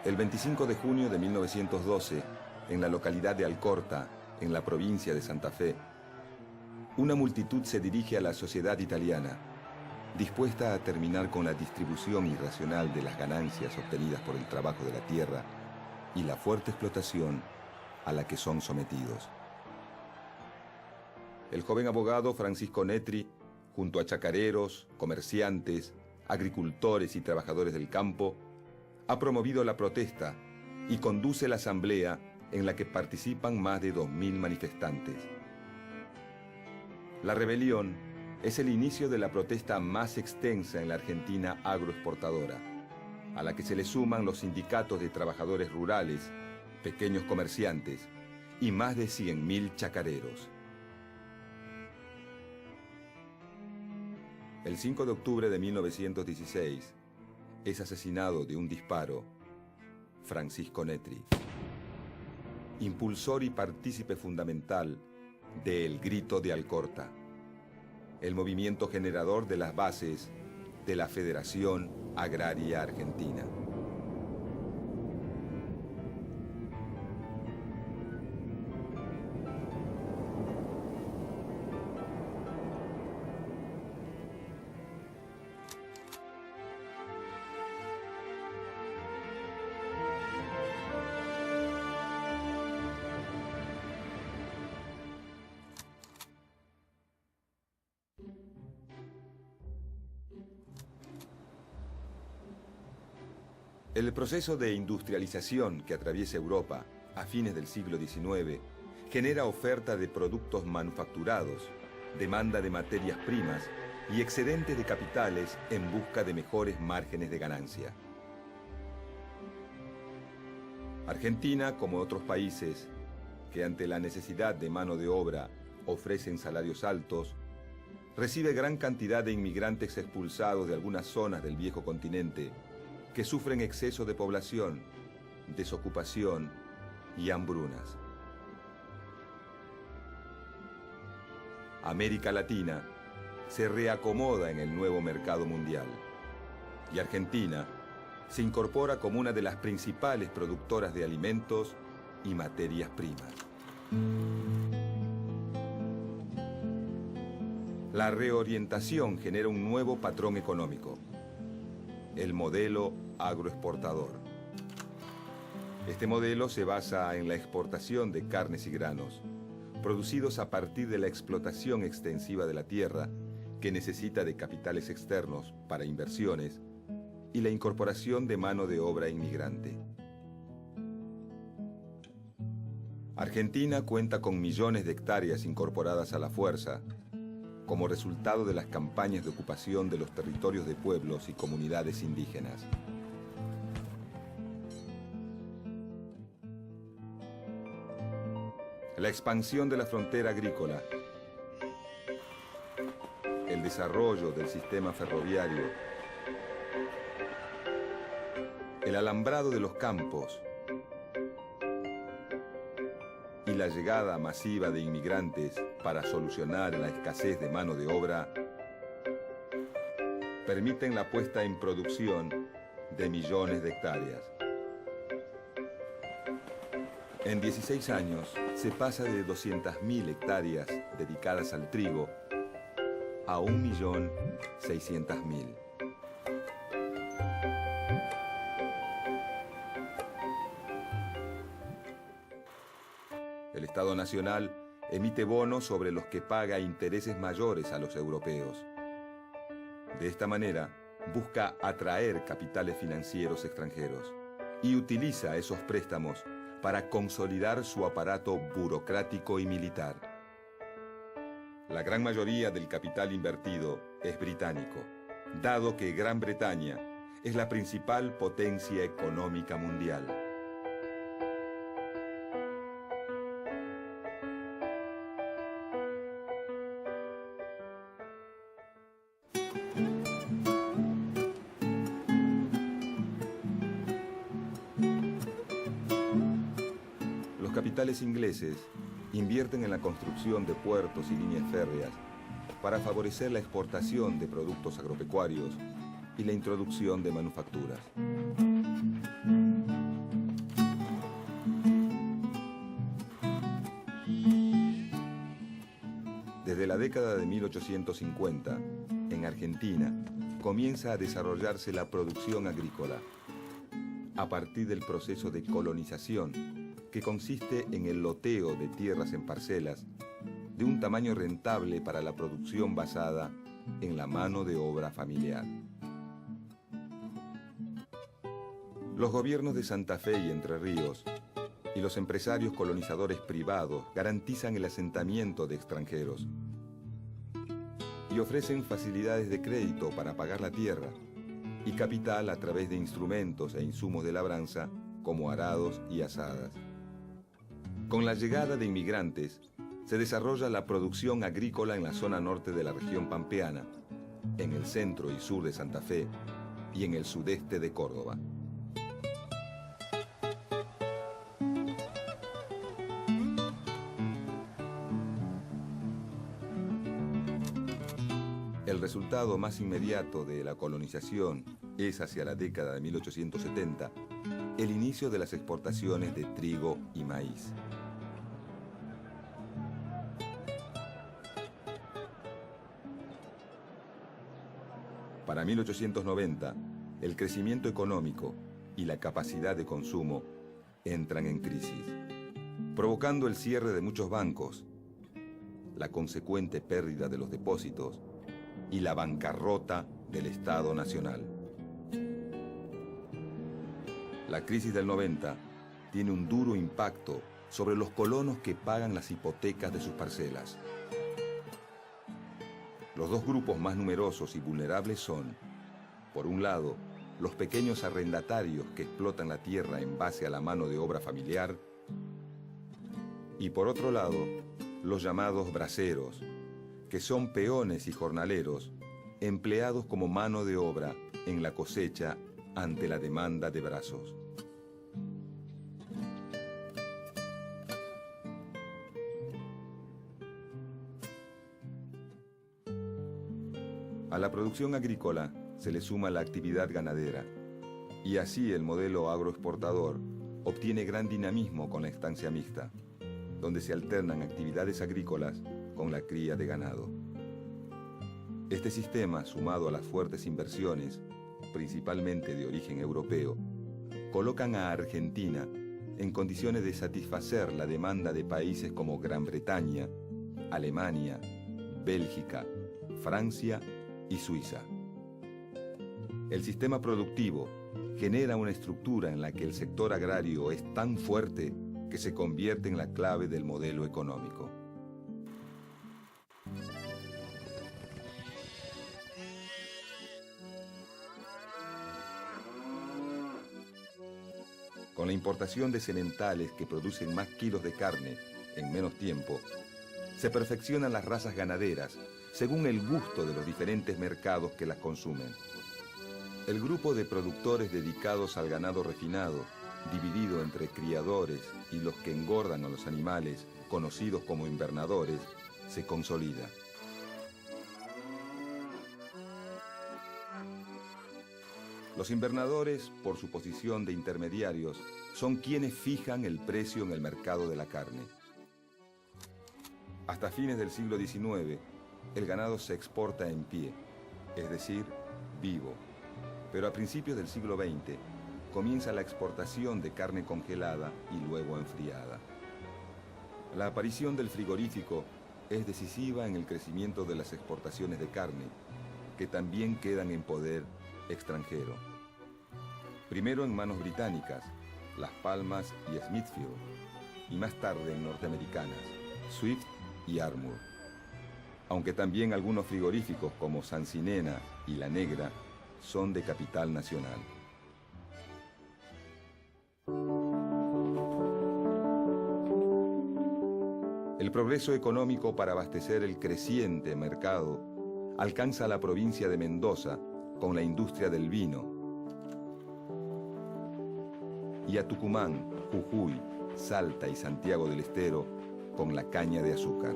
El 25 de junio de 1912, en la localidad de Alcorta, en la provincia de Santa Fe, una multitud se dirige a la sociedad italiana, dispuesta a terminar con la distribución irracional de las ganancias obtenidas por el trabajo de la tierra y la fuerte explotación a la que son sometidos. El joven abogado Francisco Netri, junto a chacareros, comerciantes, agricultores y trabajadores del campo, ha promovido la protesta y conduce la asamblea en la que participan más de 2.000 manifestantes. La rebelión es el inicio de la protesta más extensa en la Argentina agroexportadora, a la que se le suman los sindicatos de trabajadores rurales, pequeños comerciantes y más de 100.000 chacareros. El 5 de octubre de 1916 es asesinado de un disparo Francisco Netri, impulsor y partícipe fundamental de El Grito de Alcorta, el movimiento generador de las bases de la Federación Agraria Argentina. El proceso de industrialización que atraviesa Europa a fines del siglo XIX genera oferta de productos manufacturados, demanda de materias primas y excedente de capitales en busca de mejores márgenes de ganancia. Argentina, como otros países que ante la necesidad de mano de obra ofrecen salarios altos, recibe gran cantidad de inmigrantes expulsados de algunas zonas del viejo continente que sufren exceso de población, desocupación y hambrunas. América Latina se reacomoda en el nuevo mercado mundial y Argentina se incorpora como una de las principales productoras de alimentos y materias primas. La reorientación genera un nuevo patrón económico, el modelo agroexportador. Este modelo se basa en la exportación de carnes y granos, producidos a partir de la explotación extensiva de la tierra, que necesita de capitales externos para inversiones, y la incorporación de mano de obra inmigrante. Argentina cuenta con millones de hectáreas incorporadas a la fuerza, como resultado de las campañas de ocupación de los territorios de pueblos y comunidades indígenas. La expansión de la frontera agrícola, el desarrollo del sistema ferroviario, el alambrado de los campos y la llegada masiva de inmigrantes para solucionar la escasez de mano de obra permiten la puesta en producción de millones de hectáreas. En 16 años se pasa de 200.000 hectáreas dedicadas al trigo a 1.600.000. El Estado Nacional emite bonos sobre los que paga intereses mayores a los europeos. De esta manera, busca atraer capitales financieros extranjeros y utiliza esos préstamos para consolidar su aparato burocrático y militar. La gran mayoría del capital invertido es británico, dado que Gran Bretaña es la principal potencia económica mundial. Los capitales ingleses invierten en la construcción de puertos y líneas férreas para favorecer la exportación de productos agropecuarios y la introducción de manufacturas. la década de 1850, en Argentina, comienza a desarrollarse la producción agrícola, a partir del proceso de colonización, que consiste en el loteo de tierras en parcelas, de un tamaño rentable para la producción basada en la mano de obra familiar. Los gobiernos de Santa Fe y Entre Ríos y los empresarios colonizadores privados garantizan el asentamiento de extranjeros y ofrecen facilidades de crédito para pagar la tierra y capital a través de instrumentos e insumos de labranza como arados y azadas. Con la llegada de inmigrantes, se desarrolla la producción agrícola en la zona norte de la región pampeana, en el centro y sur de Santa Fe y en el sudeste de Córdoba. El resultado más inmediato de la colonización es, hacia la década de 1870, el inicio de las exportaciones de trigo y maíz. Para 1890, el crecimiento económico y la capacidad de consumo entran en crisis, provocando el cierre de muchos bancos, la consecuente pérdida de los depósitos y la bancarrota del Estado Nacional. La crisis del 90 tiene un duro impacto sobre los colonos que pagan las hipotecas de sus parcelas. Los dos grupos más numerosos y vulnerables son, por un lado, los pequeños arrendatarios que explotan la tierra en base a la mano de obra familiar, y por otro lado, los llamados braceros, que son peones y jornaleros empleados como mano de obra en la cosecha ante la demanda de brazos. A la producción agrícola se le suma la actividad ganadera, y así el modelo agroexportador obtiene gran dinamismo con la estancia mixta, donde se alternan actividades agrícolas con la cría de ganado. Este sistema, sumado a las fuertes inversiones, principalmente de origen europeo, colocan a Argentina en condiciones de satisfacer la demanda de países como Gran Bretaña, Alemania, Bélgica, Francia y Suiza. El sistema productivo genera una estructura en la que el sector agrario es tan fuerte que se convierte en la clave del modelo económico. Con la importación de sementales que producen más kilos de carne en menos tiempo, se perfeccionan las razas ganaderas según el gusto de los diferentes mercados que las consumen. El grupo de productores dedicados al ganado refinado, dividido entre criadores y los que engordan a los animales, conocidos como invernadores, se consolida. Los invernadores, por su posición de intermediarios, son quienes fijan el precio en el mercado de la carne. Hasta fines del siglo XIX, el ganado se exporta en pie, es decir, vivo. Pero a principios del siglo XX comienza la exportación de carne congelada y luego enfriada. La aparición del frigorífico es decisiva en el crecimiento de las exportaciones de carne, que también quedan en poder extranjero. Primero en manos británicas, Las Palmas y Smithfield, y más tarde en norteamericanas, Swift y Armour. Aunque también algunos frigoríficos como Sancinena y La Negra son de capital nacional. El progreso económico para abastecer el creciente mercado alcanza a la provincia de Mendoza con la industria del vino y a Tucumán, Jujuy, Salta y Santiago del Estero con la caña de azúcar.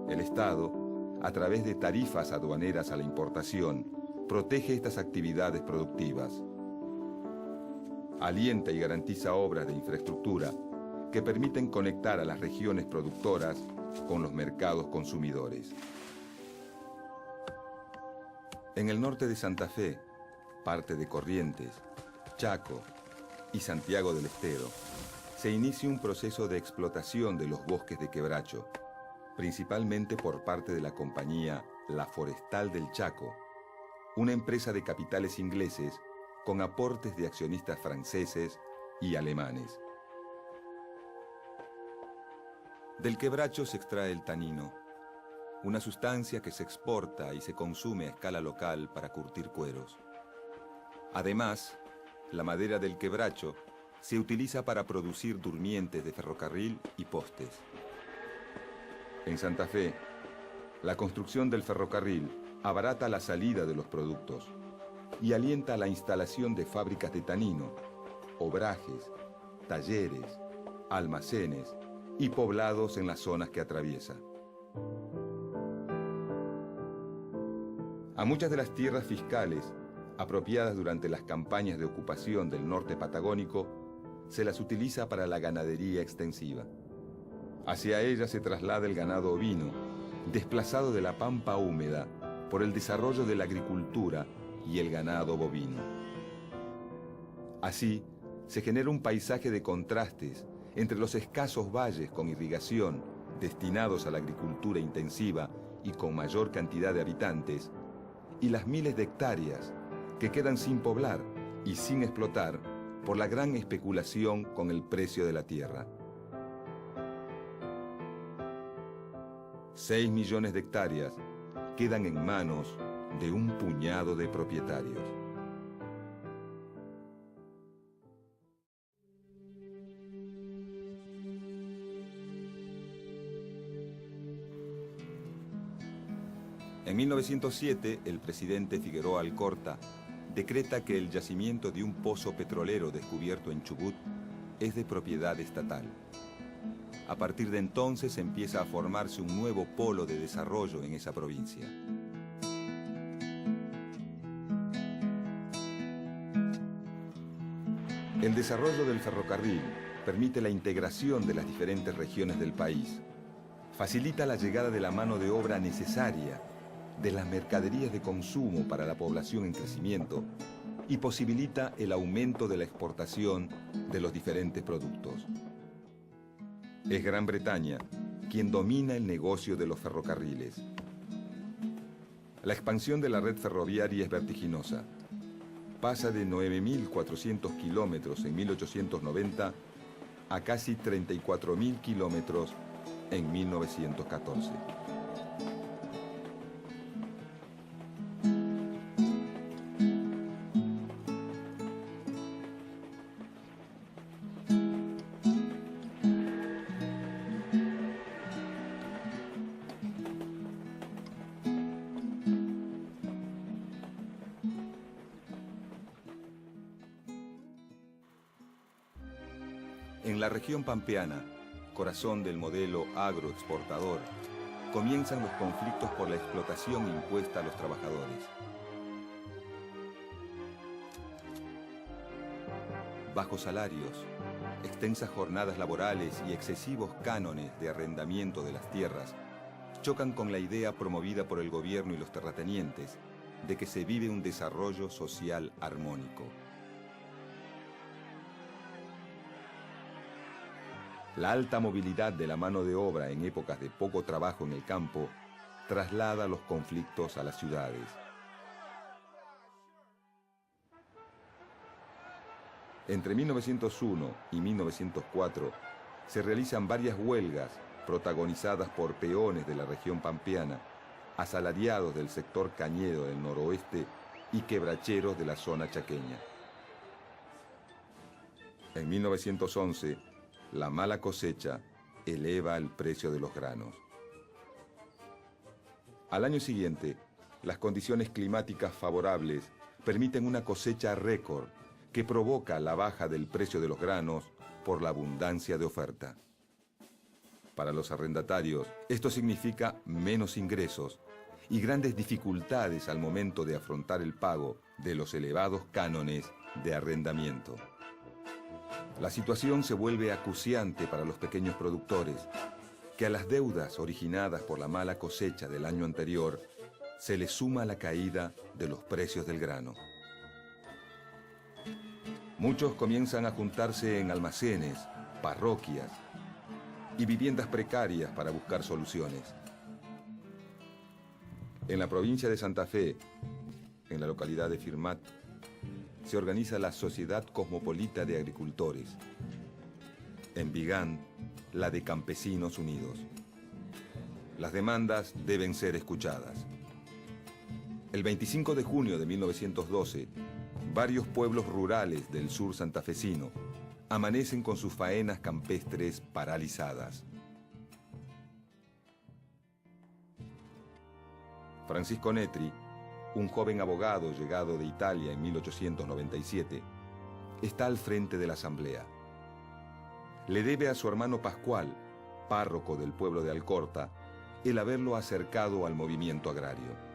El Estado, a través de tarifas aduaneras a la importación, protege estas actividades productivas. Alienta y garantiza obras de infraestructura que permiten conectar a las regiones productoras con los mercados consumidores. En el norte de Santa Fe, parte de Corrientes, Chaco y Santiago del Estero, se inicia un proceso de explotación de los bosques de quebracho, principalmente por parte de la compañía La Forestal del Chaco, una empresa de capitales ingleses con aportes de accionistas franceses y alemanes. Del quebracho se extrae el tanino, una sustancia que se exporta y se consume a escala local para curtir cueros. Además, la madera del quebracho se utiliza para producir durmientes de ferrocarril y postes. En Santa Fe, la construcción del ferrocarril abarata la salida de los productos y alienta la instalación de fábricas de tanino, obrajes, talleres, almacenes y poblados en las zonas que atraviesa. A muchas de las tierras fiscales, apropiadas durante las campañas de ocupación del norte patagónico, se las utiliza para la ganadería extensiva. Hacia ellas se traslada el ganado ovino, desplazado de la pampa húmeda por el desarrollo de la agricultura y el ganado bovino. Así, se genera un paisaje de contrastes entre los escasos valles con irrigación destinados a la agricultura intensiva y con mayor cantidad de habitantes, y las miles de hectáreas que quedan sin poblar y sin explotar por la gran especulación con el precio de la tierra. 6 millones de hectáreas quedan en manos de un puñado de propietarios. En 1907, el presidente Figueroa Alcorta decreta que el yacimiento de un pozo petrolero descubierto en Chubut es de propiedad estatal. A partir de entonces empieza a formarse un nuevo polo de desarrollo en esa provincia. El desarrollo del ferrocarril permite la integración de las diferentes regiones del país, facilita la llegada de la mano de obra necesaria, de las mercaderías de consumo para la población en crecimiento y posibilita el aumento de la exportación de los diferentes productos. Es Gran Bretaña quien domina el negocio de los ferrocarriles. La expansión de la red ferroviaria es vertiginosa. Pasa de 9.400 kilómetros en 1890 a casi 34.000 kilómetros en 1914. En la región pampeana, corazón del modelo agroexportador, comienzan los conflictos por la explotación impuesta a los trabajadores. Bajos salarios, extensas jornadas laborales y excesivos cánones de arrendamiento de las tierras chocan con la idea promovida por el gobierno y los terratenientes de que se vive un desarrollo social armónico. La alta movilidad de la mano de obra en épocas de poco trabajo en el campo traslada los conflictos a las ciudades. Entre 1901 y 1904 se realizan varias huelgas protagonizadas por peones de la región pampeana, asalariados del sector cañero del noroeste y quebracheros de la zona chaqueña. En 1911, la mala cosecha eleva el precio de los granos. Al año siguiente, las condiciones climáticas favorables permiten una cosecha récord que provoca la baja del precio de los granos por la abundancia de oferta. Para los arrendatarios, esto significa menos ingresos y grandes dificultades al momento de afrontar el pago de los elevados cánones de arrendamiento. La situación se vuelve acuciante para los pequeños productores, que a las deudas originadas por la mala cosecha del año anterior se les suma la caída de los precios del grano. Muchos comienzan a juntarse en almacenes, parroquias y viviendas precarias para buscar soluciones. En la provincia de Santa Fe, en la localidad de Firmat, se organiza la Sociedad Cosmopolita de Agricultores. En Vigán, la de Campesinos Unidos. Las demandas deben ser escuchadas. El 25 de junio de 1912, varios pueblos rurales del sur santafesino amanecen con sus faenas campestres paralizadas. Francisco Netri, un joven abogado llegado de Italia en 1897, está al frente de la asamblea. Le debe a su hermano Pascual, párroco del pueblo de Alcorta, el haberlo acercado al movimiento agrario.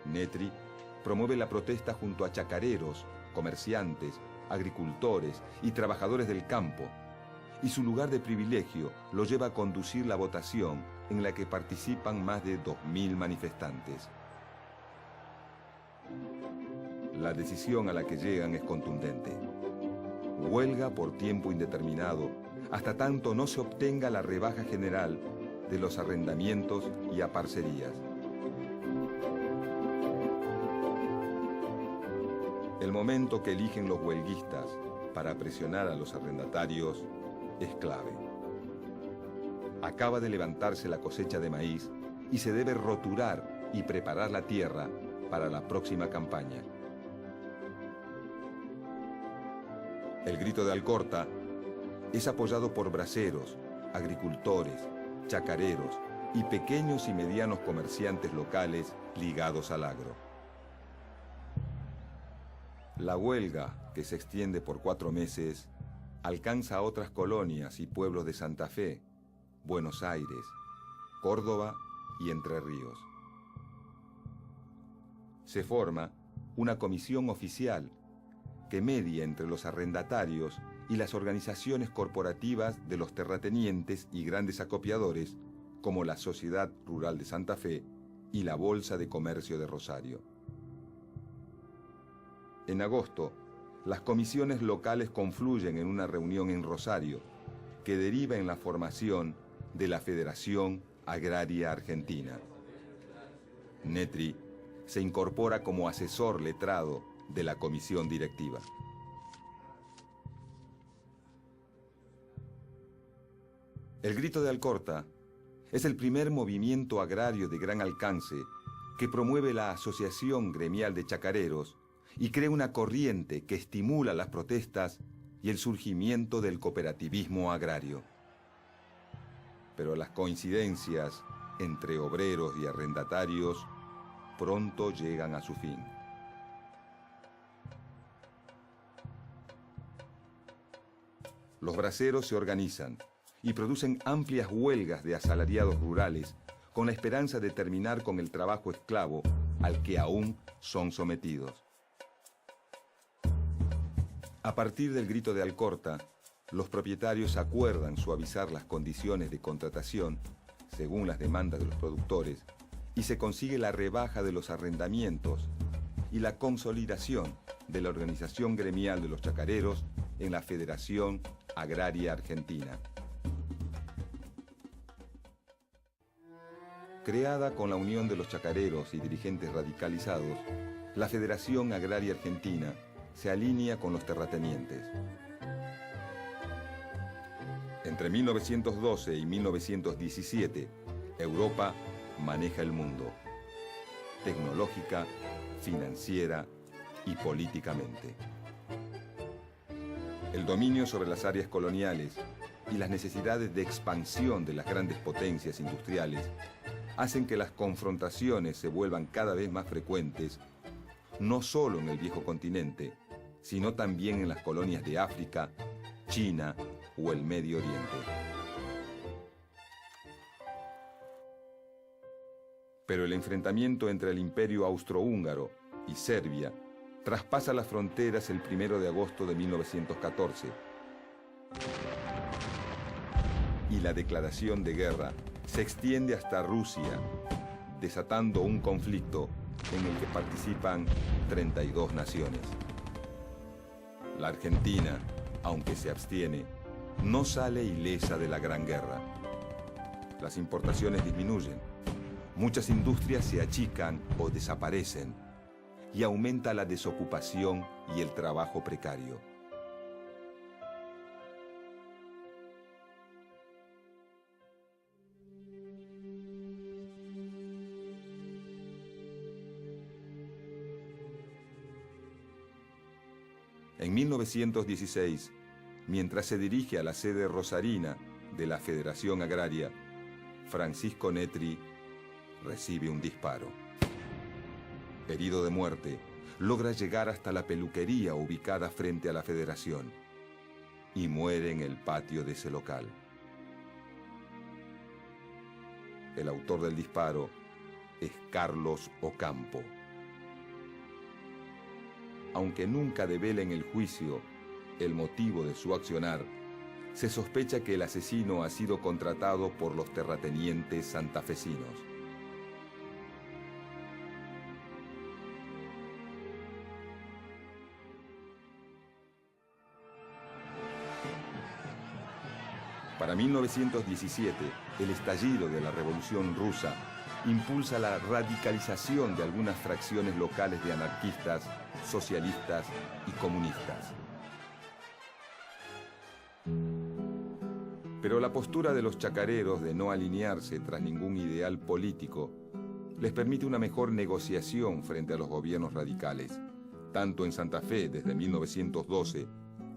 Netri promueve la protesta junto a chacareros, comerciantes, agricultores y trabajadores del campo, y su lugar de privilegio lo lleva a conducir la votación en la que participan más de 2.000 manifestantes. La decisión a la que llegan es contundente. Huelga por tiempo indeterminado, hasta tanto no se obtenga la rebaja general de los arrendamientos y aparcerías. El momento que eligen los huelguistas para presionar a los arrendatarios es clave. Acaba de levantarse la cosecha de maíz y se debe roturar y preparar la tierra para la próxima campaña. El grito de Alcorta es apoyado por braceros, agricultores, chacareros y pequeños y medianos comerciantes locales ligados al agro. La huelga, que se extiende por 4 meses, alcanza a otras colonias y pueblos de Santa Fe, Buenos Aires, Córdoba y Entre Ríos. Se forma una comisión oficial que media entre los arrendatarios y las organizaciones corporativas de los terratenientes y grandes acopiadores, como la Sociedad Rural de Santa Fe y la Bolsa de Comercio de Rosario. En agosto, las comisiones locales confluyen en una reunión en Rosario, que deriva en la formación de la Federación Agraria Argentina. Netri se incorpora como asesor letrado de la comisión directiva. El Grito de Alcorta es el primer movimiento agrario de gran alcance que promueve la Asociación Gremial de Chacareros y crea una corriente que estimula las protestas y el surgimiento del cooperativismo agrario. Pero las coincidencias entre obreros y arrendatarios pronto llegan a su fin. Los braceros se organizan y producen amplias huelgas de asalariados rurales con la esperanza de terminar con el trabajo esclavo al que aún son sometidos. A partir del Grito de Alcorta, los propietarios acuerdan suavizar las condiciones de contratación según las demandas de los productores y se consigue la rebaja de los arrendamientos y la consolidación de la organización gremial de los chacareros en la Federación Agraria Argentina. Creada con la unión de los chacareros y dirigentes radicalizados, la Federación Agraria Argentina se alinea con los terratenientes. Entre 1912 y 1917, Europa maneja el mundo, tecnológica, financiera y políticamente. El dominio sobre las áreas coloniales y las necesidades de expansión de las grandes potencias industriales hacen que las confrontaciones se vuelvan cada vez más frecuentes, no solo en el viejo continente, sino también en las colonias de África, China o el Medio Oriente. Pero el enfrentamiento entre el Imperio Austrohúngaro y Serbia traspasa las fronteras el 1 de agosto de 1914. Y la declaración de guerra se extiende hasta Rusia, desatando un conflicto en el que participan 32 naciones. La Argentina, aunque se abstiene, no sale ilesa de la Gran Guerra. Las importaciones disminuyen, muchas industrias se achican o desaparecen y aumenta la desocupación y el trabajo precario. En 1916, mientras se dirige a la sede rosarina de la Federación Agraria, Francisco Netri recibe un disparo. Herido de muerte, logra llegar hasta la peluquería ubicada frente a la Federación y muere en el patio de ese local. El autor del disparo es Carlos Ocampo. Aunque nunca devela en el juicio el motivo de su accionar, se sospecha que el asesino ha sido contratado por los terratenientes santafesinos. Para 1917, el estallido de la Revolución Rusa impulsa la radicalización de algunas fracciones locales de anarquistas, socialistas y comunistas. Pero la postura de los chacareros de no alinearse tras ningún ideal político les permite una mejor negociación frente a los gobiernos radicales, tanto en Santa Fe desde 1912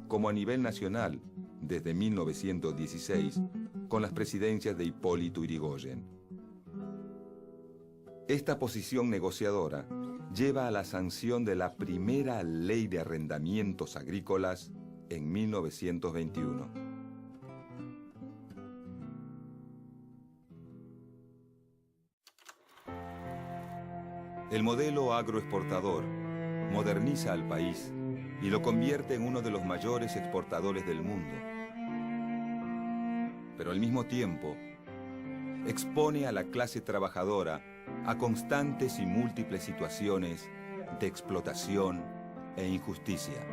como a nivel nacional desde 1916 con las presidencias de Hipólito Yrigoyen. Esta posición negociadora lleva a la sanción de la primera ley de arrendamientos agrícolas en 1921. El modelo agroexportador moderniza al país y lo convierte en uno de los mayores exportadores del mundo. Pero al mismo tiempo, expone a la clase trabajadora a constantes y múltiples situaciones de explotación e injusticia.